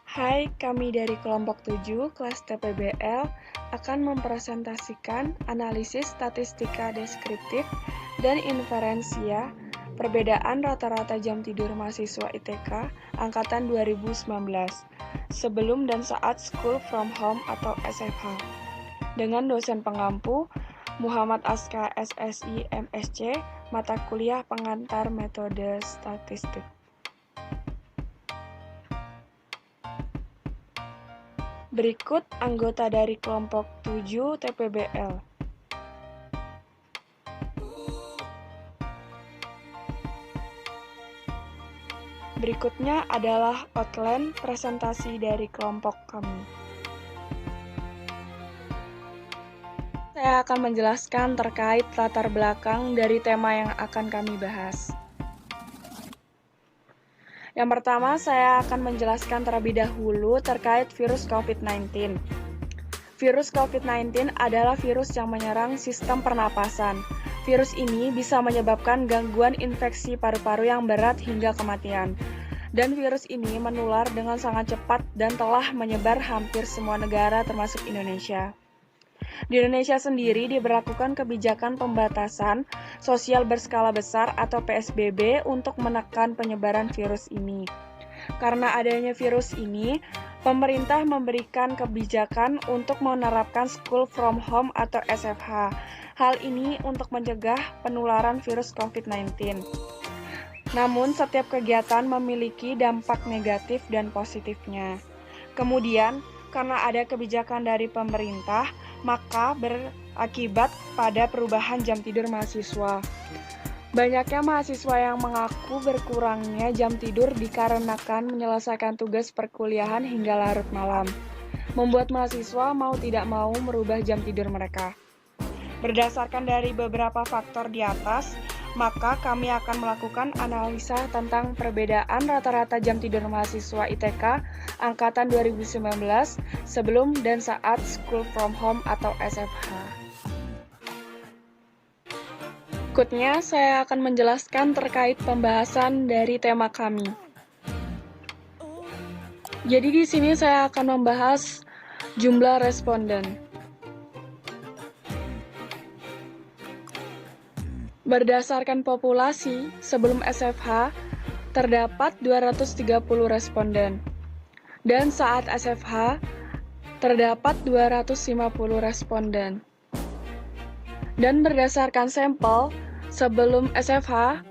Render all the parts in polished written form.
Hai, kami dari kelompok 7 kelas TPBL akan mempresentasikan analisis statistika deskriptif dan inferensia perbedaan rata-rata jam tidur mahasiswa ITK angkatan 2019 sebelum dan saat School from Home atau SFH dengan dosen pengampu Muhammad Aska SSI MSc, mata kuliah pengantar metode statistik. Berikut anggota dari kelompok 7 TPBL. Berikutnya adalah outline presentasi dari kelompok kami. Saya akan menjelaskan terkait latar belakang dari tema yang akan kami bahas. Yang pertama, saya akan menjelaskan terlebih dahulu terkait virus COVID-19. Virus COVID-19 adalah virus yang menyerang sistem pernapasan. Virus ini bisa menyebabkan gangguan infeksi paru-paru yang berat hingga kematian. Dan virus ini menular dengan sangat cepat dan telah menyebar hampir semua negara termasuk Indonesia. Di Indonesia sendiri diberlakukan kebijakan pembatasan sosial berskala besar atau PSBB untuk menekan penyebaran virus ini. Karena adanya virus ini, pemerintah memberikan kebijakan untuk menerapkan School from Home atau SFH. Hal ini untuk mencegah penularan virus COVID-19. Namun, setiap kegiatan memiliki dampak negatif dan positifnya. Kemudian, karena ada kebijakan dari pemerintah, maka berakibat pada perubahan jam tidur mahasiswa. Banyaknya mahasiswa yang mengaku berkurangnya jam tidur dikarenakan menyelesaikan tugas perkuliahan hingga larut malam, membuat mahasiswa mau tidak mau merubah jam tidur mereka. Berdasarkan dari beberapa faktor di atas, maka kami akan melakukan analisa tentang perbedaan rata-rata jam tidur mahasiswa ITK angkatan 2019 sebelum dan saat School from Home atau SFH. Berikutnya, saya akan menjelaskan terkait pembahasan dari tema kami. Jadi di sini saya akan membahas jumlah responden. Berdasarkan populasi, sebelum SFH, terdapat 230 responden. Dan saat SFH, terdapat 250 responden. Dan berdasarkan sampel, sebelum SFH,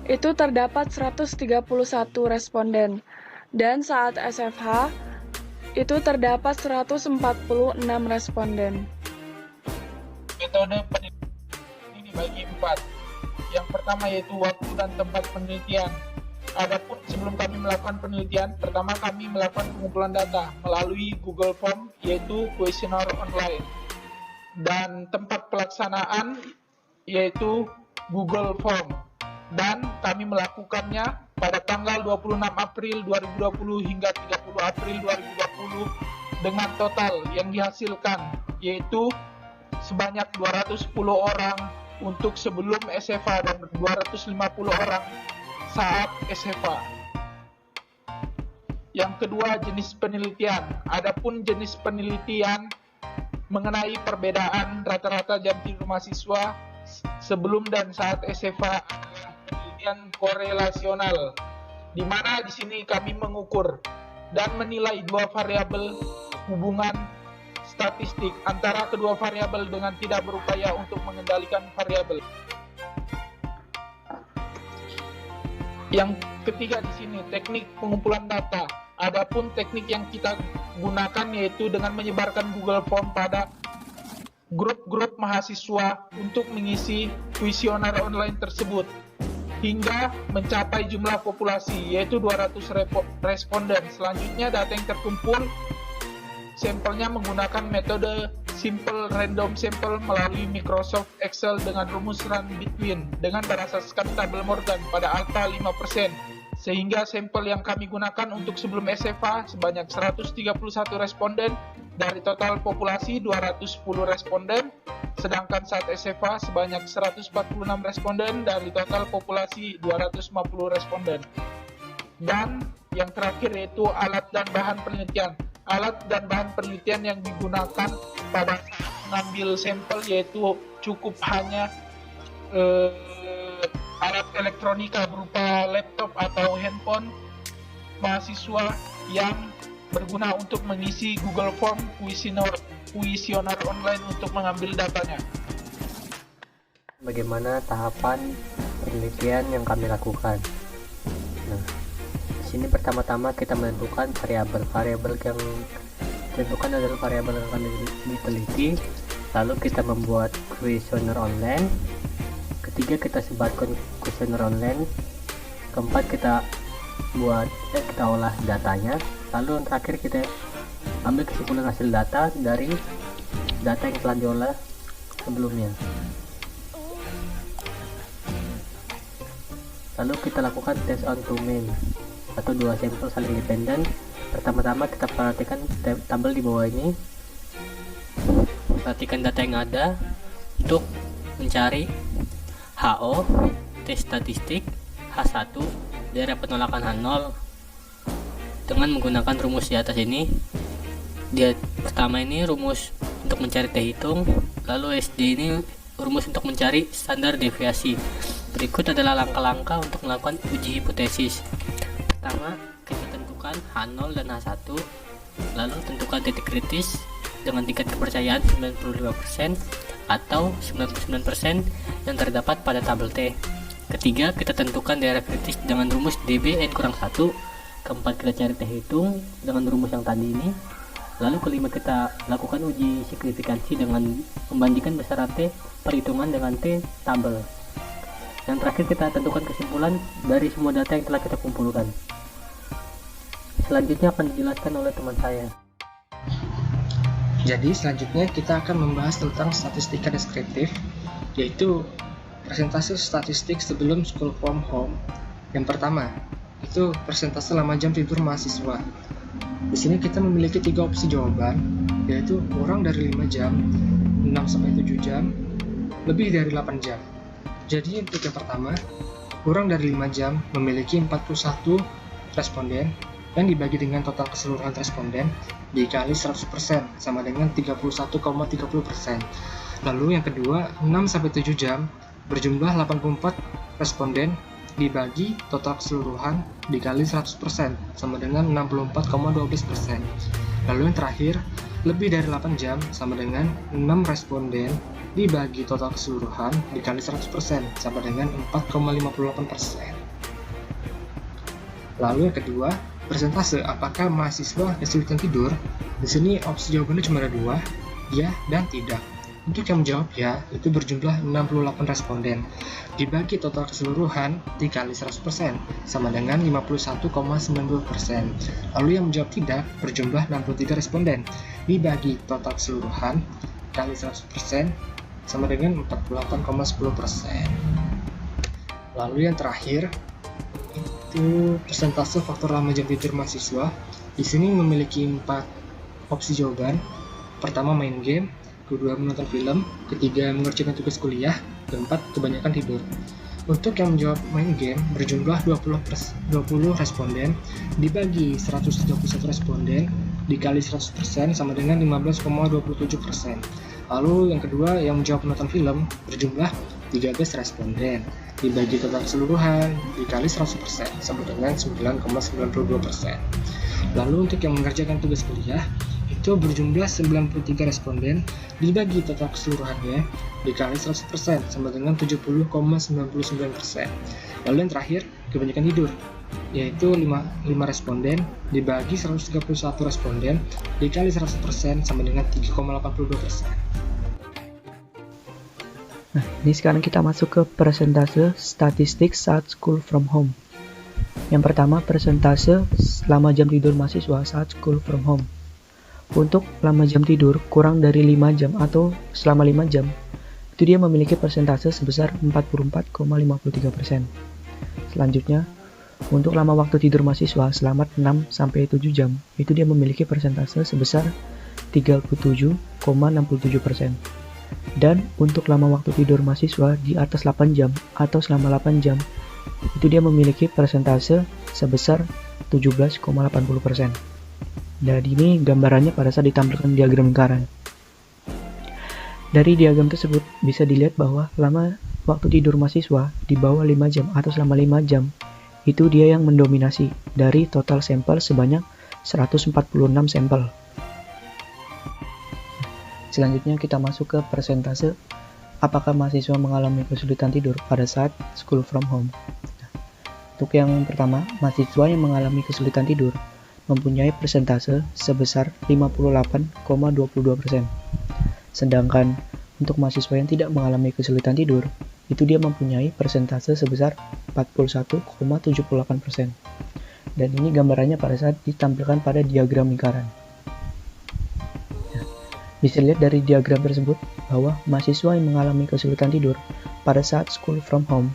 itu terdapat 131 responden. Dan saat SFH, itu terdapat 146 responden. Metode penelitian ini dibagi 4. Yang pertama yaitu waktu dan tempat penelitian. Adapun sebelum kami melakukan penelitian, pertama kami melakukan pengumpulan data melalui Google Form, yaitu kuesioner online. Dan tempat pelaksanaan yaitu Google Form. Dan kami melakukannya pada tanggal 26 April 2020 hingga 30 April 2020 dengan total yang dihasilkan yaitu sebanyak 210 orang untuk sebelum SFH dan 250 orang saat SFH. Yang kedua, jenis penelitian. Adapun jenis penelitian mengenai perbedaan rata-rata jam tidur mahasiswa sebelum dan saat SFH adalah penelitian korelasional, di mana di sini kami mengukur dan menilai dua variabel hubungan statistik antara kedua variabel dengan tidak berupaya untuk mengendalikan variabel. Yang ketiga di sini teknik pengumpulan data. Adapun teknik yang kita gunakan yaitu dengan menyebarkan Google Form pada grup-grup mahasiswa untuk mengisi kuesioner online tersebut hingga mencapai jumlah populasi yaitu 200 responden. Selanjutnya data yang terkumpul sampelnya menggunakan metode simple random sample melalui Microsoft Excel dengan rumus run between dengan berasaskan tabel Morgan pada alpha 5%, sehingga sampel yang kami gunakan untuk sebelum SFH sebanyak 131 responden dari total populasi 210 responden, sedangkan saat SFA sebanyak 146 responden dari total populasi 250 responden. Dan yang terakhir yaitu alat dan bahan penelitian. Alat dan bahan penelitian yang digunakan pada saat mengambil sampel yaitu cukup hanya alat elektronika berupa laptop atau handphone mahasiswa yang berguna untuk mengisi Google Form kuesioner online untuk mengambil datanya. Bagaimana tahapan penelitian yang kami lakukan? Nah, di sini pertama-tama kita menentukan variabel yang ditentukan adalah variabel yang akan diteliti. Lalu kita membuat kuesioner online. Ketiga, kita sebarkan kuesioner online. Keempat, kita olah datanya. Lalu yang terakhir, kita ambil kesimpulan hasil data dari data yang telah diolah sebelumnya. Lalu kita lakukan test on two main atau dua sampel saling independen. Pertama-tama kita perhatikan tabel di bawah ini. Perhatikan data yang ada untuk mencari HO, T statistik, H1, daerah penolakan H0 dengan menggunakan rumus di atas ini. Pertama ini rumus untuk mencari T hitung, lalu SD ini rumus untuk mencari standar deviasi. Berikut adalah langkah-langkah untuk melakukan uji hipotesis. Pertama, kita tentukan H0 dan H1, lalu tentukan titik kritis dengan tingkat kepercayaan 95% atau 99% yang terdapat pada tabel T. Ketiga, kita tentukan daerah kritis dengan rumus DB(n)(1). Keempat, kita cari T hitung dengan rumus yang tadi ini. Lalu kelima, kita lakukan uji signifikansi dengan membandingkan besaran T perhitungan dengan T tabel. Yang terakhir, kita tentukan kesimpulan dari semua data yang telah kita kumpulkan. Selanjutnya akan dijelaskan oleh teman saya. Jadi selanjutnya kita akan membahas tentang statistika deskriptif, yaitu persentase statistik sebelum school from home. Yang pertama, itu persentase lama jam tidur mahasiswa. Di sini kita memiliki 3 opsi jawaban, yaitu kurang dari 5 jam, 6-7 jam, lebih dari 8 jam. Jadi untuk yang pertama, kurang dari 5 jam memiliki 41 responden yang dibagi dengan total keseluruhan responden dikali 100% sama dengan 31,30%. Lalu yang kedua, 6-7 jam berjumlah 84 responden dibagi total keseluruhan dikali 100% sama dengan 64,12%. Lalu yang terakhir, lebih dari 8 jam sama dengan 6 responden dibagi total keseluruhan dikali 100% sama dengan 4,58%. Lalu yang kedua, persentase apakah mahasiswa kesulitan tidur? Di sini opsi jawabannya cuma ada 2, ya dan tidak. Untuk yang menjawab ya, itu berjumlah 68 responden dibagi total keseluruhan dikali 100% sama dengan 51,90%. Lalu yang menjawab tidak berjumlah 63 responden dibagi total keseluruhan kali 100% sama dengan 48,10%. Lalu yang terakhir itu persentase faktor lama jam tidur mahasiswa. Di sini memiliki 4 opsi jawaban. Pertama, main game, kedua, menonton film, ketiga, mengerjakan tugas kuliah, keempat, kebanyakan tidur. Untuk yang menjawab main game berjumlah 20 responden dibagi 131 responden dikali 100% sama dengan 15,27%. Lalu yang kedua, yang menjawab menonton film berjumlah 13 responden dibagi total keseluruhan dikali 100% sama dengan 9,92%. Lalu untuk yang mengerjakan tugas kuliah itu berjumlah 93 responden dibagi total keseluruhannya dikali 100% sama dengan 70,99%. Lalu yang terakhir, kebanyakan tidur, yaitu 5 responden dibagi 131 responden dikali 100% sama dengan 3,82%. Nah, ini sekarang kita masuk ke persentase statistik saat school from home. Yang pertama, persentase lama jam tidur mahasiswa saat school from home. Untuk lama jam tidur kurang dari 5 jam atau selama 5 jam, itu dia memiliki persentase sebesar 44,53%. Selanjutnya, untuk lama waktu tidur mahasiswa selama 6-7 jam, itu dia memiliki persentase sebesar 37,67%. Dan untuk lama waktu tidur mahasiswa di atas 8 jam atau selama 8 jam, itu dia memiliki persentase sebesar 17,80%. Dan ini gambarannya pada saat ditampilkan diagram lingkaran. Dari diagram tersebut bisa dilihat bahwa lama waktu tidur mahasiswa di bawah 5 jam atau selama 5 jam, itu dia yang mendominasi dari total sampel sebanyak 146 sampel. Selanjutnya kita masuk ke persentase apakah mahasiswa mengalami kesulitan tidur pada saat school from home. Untuk yang pertama, mahasiswa yang mengalami kesulitan tidur mempunyai persentase sebesar 58,22%. Sedangkan untuk mahasiswa yang tidak mengalami kesulitan tidur, itu dia mempunyai persentase sebesar 41,78%. Dan ini gambarannya pada saat ditampilkan pada diagram lingkaran. Bisa dilihat dari diagram tersebut bahwa mahasiswa yang mengalami kesulitan tidur pada saat school from home,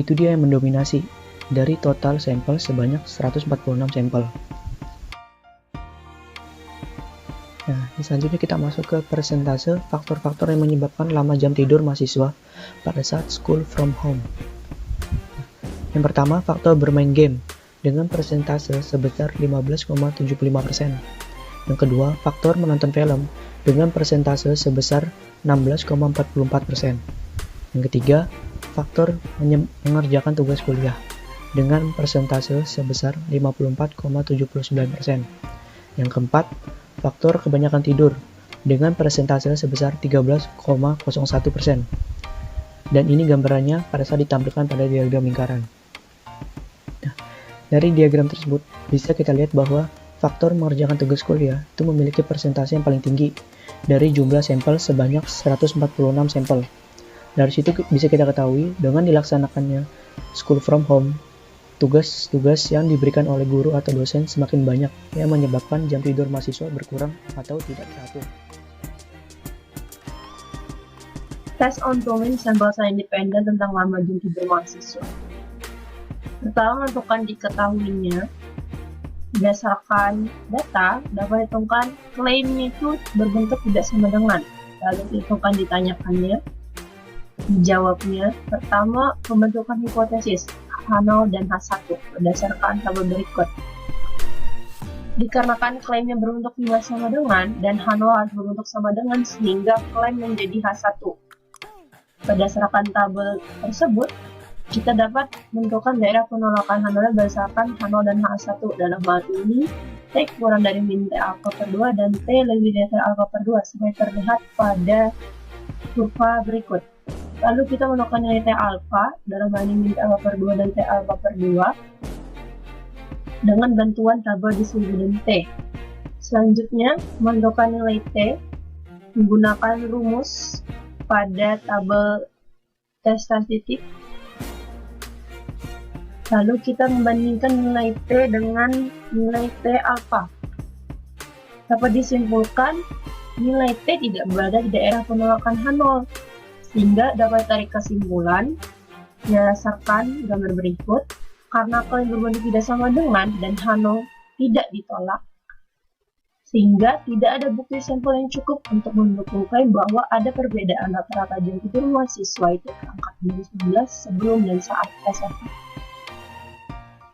itu dia yang mendominasi dari total sampel sebanyak 146 sampel. Nah, selanjutnya kita masuk ke persentase faktor-faktor yang menyebabkan lama jam tidur mahasiswa pada saat school from home. Yang pertama, faktor bermain game dengan persentase sebesar 15,75%. Yang kedua, faktor menonton film dengan persentase sebesar 16,44%. Yang ketiga, faktor mengerjakan tugas kuliah dengan persentase sebesar 54,79%. Yang keempat, faktor kebanyakan tidur dengan persentase sebesar 13,01%. Dan ini gambarannya pada saat ditampilkan pada diagram lingkaran. Nah, dari diagram tersebut bisa kita lihat bahwa faktor mengerjakan tugas kuliah itu memiliki persentase yang paling tinggi dari jumlah sampel sebanyak 146 sampel. Dari situ bisa kita ketahui dengan dilaksanakannya school from home, tugas-tugas yang diberikan oleh guru atau dosen semakin banyak yang menyebabkan jam tidur mahasiswa berkurang atau tidak teratur. Tes on domain sampel independen tentang lama jam tidur mahasiswa. Pertama, menentukan diketahuinya berdasarkan data dapat dihitungkan klaimnya itu berbentuk tidak sama dengan, lalu dihitungkan ditanyakannya, dijawabnya. Pertama, pembentukan hipotesis H0 dan H1 berdasarkan tabel berikut. Dikarenakan klaimnya berbentuk tidak sama dengan dan H0 harus berbentuk sama dengan sehingga klaim menjadi H1. Berdasarkan tabel tersebut, kita dapat menentukan daerah penolakan H0 berdasarkan H0 dan H1. Dalam hal ini, T kurang dari min T alfa per 2 dan T lebih dari T alfa per 2 seperti terlihat pada kurva berikut. Lalu kita menentukan nilai T alfa, dalam hal ini min T alfa per 2 dan T alfa per 2 dengan bantuan tabel distribusi T. Selanjutnya, menentukan nilai T menggunakan rumus pada tabel T statistik. Lalu kita membandingkan nilai T dengan nilai T alfa. Dapat disimpulkan nilai T tidak berada di daerah penolakan H0, sehingga dapat tarik kesimpulan berdasarkan gambar berikut. Karena klaim berbentuk tidak sama dengan dan H0 tidak ditolak, sehingga tidak ada bukti sampel yang cukup untuk mendukung klaim bahwa ada perbedaan rata-rata jam tidur mahasiswa itu angka 19 sebelum dan saat SFI.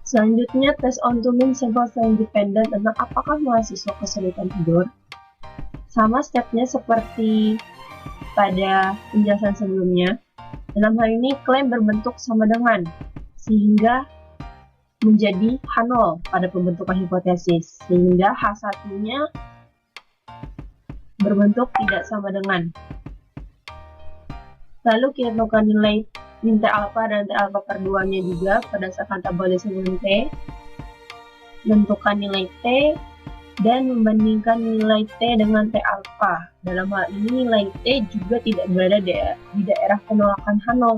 Selanjutnya, tes on domain sampel independen tentang apakah mahasiswa kesulitan tidur. Sama stepnya seperti pada penjelasan sebelumnya. Dalam hal ini, klaim berbentuk sama dengan, sehingga menjadi H0 pada pembentukan hipotesis, sehingga H1-nya berbentuk tidak sama dengan. Lalu kita tentukan nilai min T alfa dan T alfa per 2-nya juga berdasarkan tabel distribusi T, menentukan nilai T, dan membandingkan nilai T dengan T alfa. Dalam hal ini nilai T juga tidak berada di daerah penolakan H0,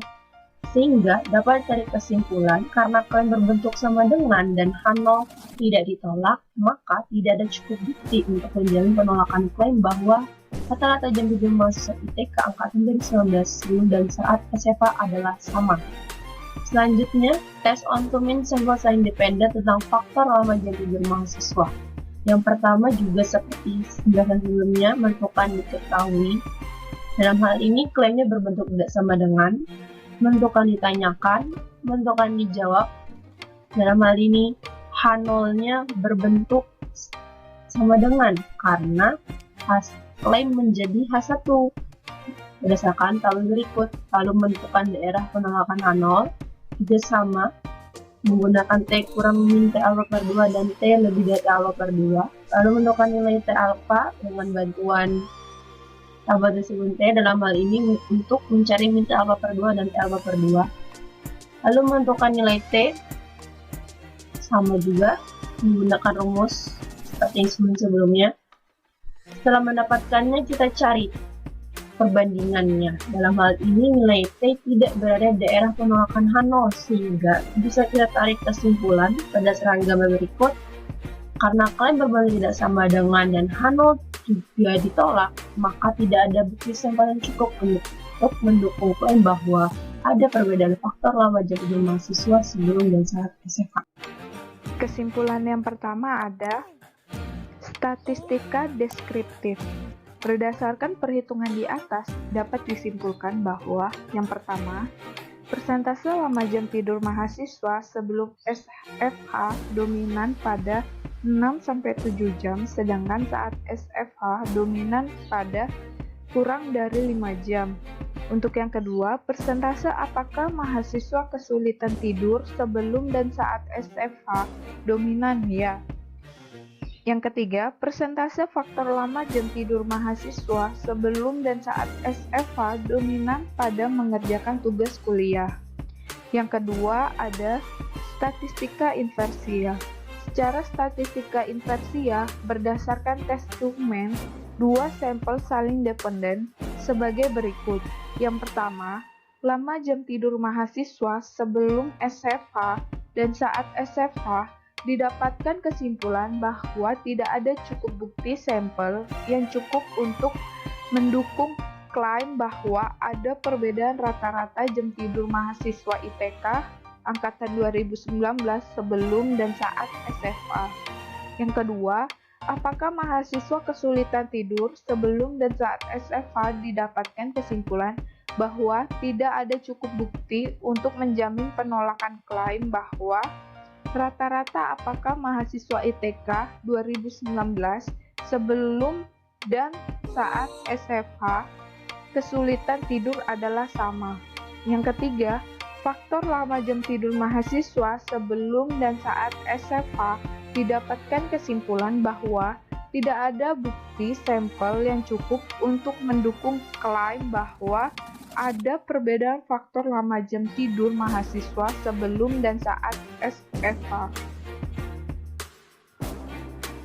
sehingga dapat tarik kesimpulan karena klaim berbentuk sama dengan dan H0 tidak ditolak, maka tidak ada cukup bukti untuk menjamin penolakan klaim bahwa rata-rata jam tidur mahasiswa ITK angkatan 2019 sebelum dan saat SFA adalah sama. Selanjutnya, tes on domain sampel independen tentang faktor lama jam tidur mahasiswa. Yang pertama juga seperti penjelasan sebelumnya, menentukan diketahui. Dalam hal ini klaimnya berbentuk tidak sama dengan, menentukan ditanyakan, menentukan dijawab. Dalam hal ini H0-nya berbentuk sama dengan karena klaim menjadi H1 berdasarkan tabel berikut. Lalu menentukan daerah penolakan H0 juga sama menggunakan T kurang min T alfa per 2 dan T lebih dari T alfa per 2. Lalu menentukan nilai T alfa dengan bantuan tabel tersebut T dalam hal ini untuk mencari min T alfa per 2 dan T alfa per 2. Lalu menentukan nilai T sama juga menggunakan rumus seperti yang sebelumnya. Setelah mendapatkannya, kita cari perbandingannya. Dalam hal ini nilai T tidak berada di daerah penolakan H0 sehingga bisa kita tarik kesimpulan pada serangga gambar berikut. Karena klaim berbanding tidak sama dengan dan H0 juga ditolak, maka tidak ada bukti sampel yang cukup untuk mendukung klaim bahwa ada perbedaan faktor lama jam tidur mahasiswa sebelum dan saat SFH. Kesimpulan yang pertama ada statistika deskriptif. Berdasarkan perhitungan di atas, dapat disimpulkan bahwa yang pertama, persentase lama jam tidur mahasiswa sebelum SFH dominan pada 6-7 jam, sedangkan saat SFH dominan pada kurang dari 5 jam. Untuk yang kedua, persentase apakah mahasiswa kesulitan tidur sebelum dan saat SFH dominan ya. Yang ketiga, persentase faktor lama jam tidur mahasiswa sebelum dan saat SFH dominan pada mengerjakan tugas kuliah. Yang kedua, ada statistika inversia. Secara statistika inversia, berdasarkan tes Tuchman, dua sampel saling dependen sebagai berikut. Yang pertama, lama jam tidur mahasiswa sebelum SFH dan saat SFH didapatkan kesimpulan bahwa tidak ada cukup bukti sampel yang cukup untuk mendukung klaim bahwa ada perbedaan rata-rata jam tidur mahasiswa IPK angkatan 2019 sebelum dan saat SFH. Yang kedua, apakah mahasiswa kesulitan tidur sebelum dan saat SFH didapatkan kesimpulan bahwa tidak ada cukup bukti untuk menjamin penolakan klaim bahwa rata-rata apakah mahasiswa ITK 2019 sebelum dan saat SFH kesulitan tidur adalah sama. Yang ketiga, faktor lama jam tidur mahasiswa sebelum dan saat SFH didapatkan kesimpulan bahwa tidak ada bukti sampel yang cukup untuk mendukung klaim bahwa ada perbedaan faktor lama jam tidur mahasiswa sebelum dan saat SFH.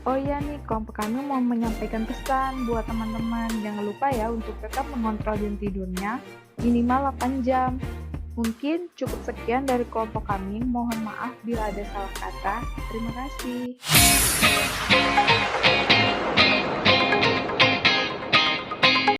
Oh ya nih, kelompok kami mau menyampaikan pesan buat teman-teman. Jangan lupa ya untuk tetap mengontrol jam tidurnya minimal 8 jam. Mungkin cukup sekian dari kelompok kami. Mohon maaf bila ada salah kata. Terima kasih.